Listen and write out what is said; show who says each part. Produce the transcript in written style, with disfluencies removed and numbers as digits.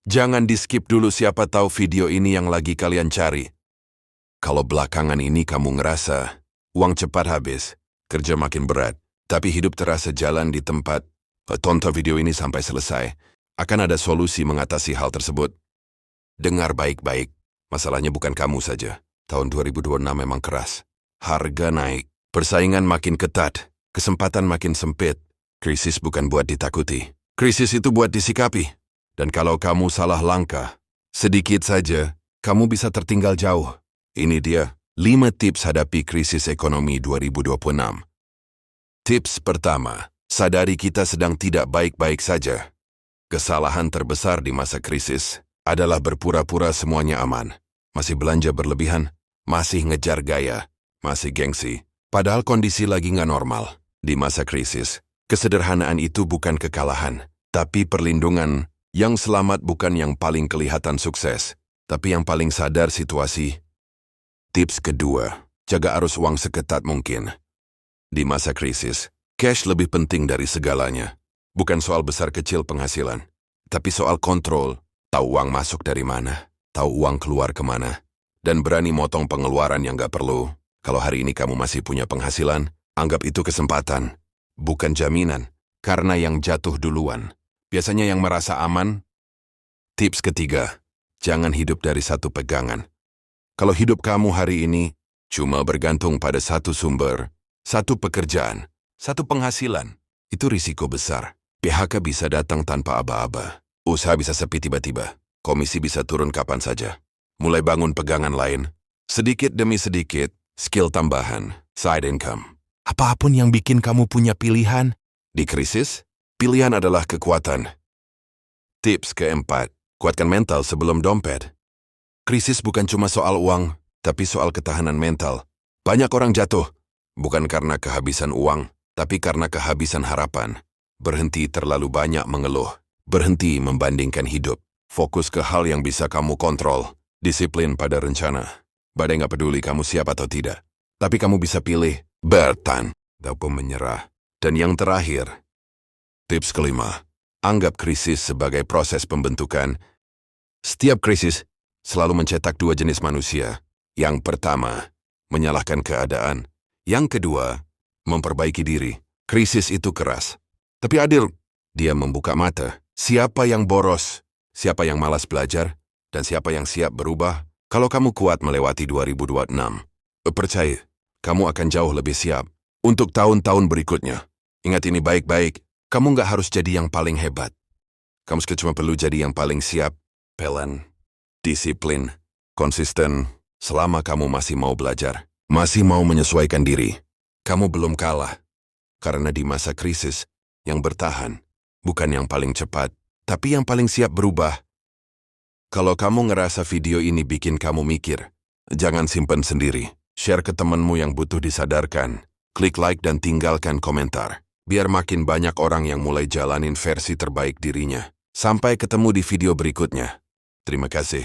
Speaker 1: Jangan di-skip dulu, siapa tahu video ini yang lagi kalian cari. Kalau belakangan ini kamu ngerasa uang cepat habis, kerja makin berat, tapi hidup terasa jalan di tempat, tonton video ini sampai selesai. Akan ada solusi mengatasi hal tersebut. Dengar baik-baik, masalahnya bukan kamu saja. Tahun 2026 memang keras. Harga naik, persaingan makin ketat, kesempatan makin sempit. Krisis bukan buat ditakuti. Krisis itu buat disikapi. Dan kalau kamu salah langkah, sedikit saja, kamu bisa tertinggal jauh. Ini dia 5 tips hadapi krisis ekonomi 2026. Tips pertama, sadari kita sedang tidak baik-baik saja. Kesalahan terbesar di masa krisis adalah berpura-pura semuanya aman. Masih belanja berlebihan, masih ngejar gaya, masih gengsi. Padahal kondisi lagi nggak normal. Di masa krisis, kesederhanaan itu bukan kekalahan, tapi perlindungan. Yang selamat bukan yang paling kelihatan sukses, tapi yang paling sadar situasi. Tips kedua, jaga arus uang seketat mungkin. Di masa krisis, cash lebih penting dari segalanya. Bukan soal besar kecil penghasilan, tapi soal kontrol, tahu uang masuk dari mana, tahu uang keluar kemana, dan berani motong pengeluaran yang gak perlu. Kalau hari ini kamu masih punya penghasilan, anggap itu kesempatan, bukan jaminan, karena yang jatuh duluan biasanya yang merasa aman. Tips ketiga, jangan hidup dari satu pegangan. Kalau hidup kamu hari ini cuma bergantung pada satu sumber, satu pekerjaan, satu penghasilan, itu risiko besar. PHK bisa datang tanpa aba-aba, usaha bisa sepi tiba-tiba, komisi bisa turun kapan saja. Mulai bangun pegangan lain, sedikit demi sedikit, skill tambahan, side income. Apapun yang bikin kamu punya pilihan. Di krisis, pilihan adalah kekuatan. Tips keempat, kuatkan mental sebelum dompet. Krisis bukan cuma soal uang, tapi soal ketahanan mental. Banyak orang jatuh, bukan karena kehabisan uang, tapi karena kehabisan harapan. Berhenti terlalu banyak mengeluh, berhenti membandingkan hidup. Fokus ke hal yang bisa kamu kontrol, disiplin pada rencana. Badai nggak peduli kamu siap atau tidak, tapi kamu bisa pilih bertahan ataupun menyerah. Dan yang terakhir, tips kelima, anggap krisis sebagai proses pembentukan. Setiap krisis selalu mencetak dua jenis manusia. Yang pertama, menyalahkan keadaan. Yang kedua, memperbaiki diri. Krisis itu keras, tapi adil. Dia membuka mata. Siapa yang boros, siapa yang malas belajar, dan siapa yang siap berubah. Kalau kamu kuat melewati 2026, percaya, kamu akan jauh lebih siap untuk tahun-tahun berikutnya. Ingat ini baik-baik. Kamu nggak harus jadi yang paling hebat. Kamu cuma perlu jadi yang paling siap, pelan, disiplin, konsisten. Selama kamu masih mau belajar, masih mau menyesuaikan diri, kamu belum kalah. Karena di masa krisis, yang bertahan, bukan yang paling cepat, tapi yang paling siap berubah. Kalau kamu ngerasa video ini bikin kamu mikir, jangan simpen sendiri. Share ke temanmu yang butuh disadarkan. Klik like dan tinggalkan komentar. Biar makin banyak orang yang mulai jalanin versi terbaik dirinya. Sampai ketemu di video berikutnya. Terima kasih.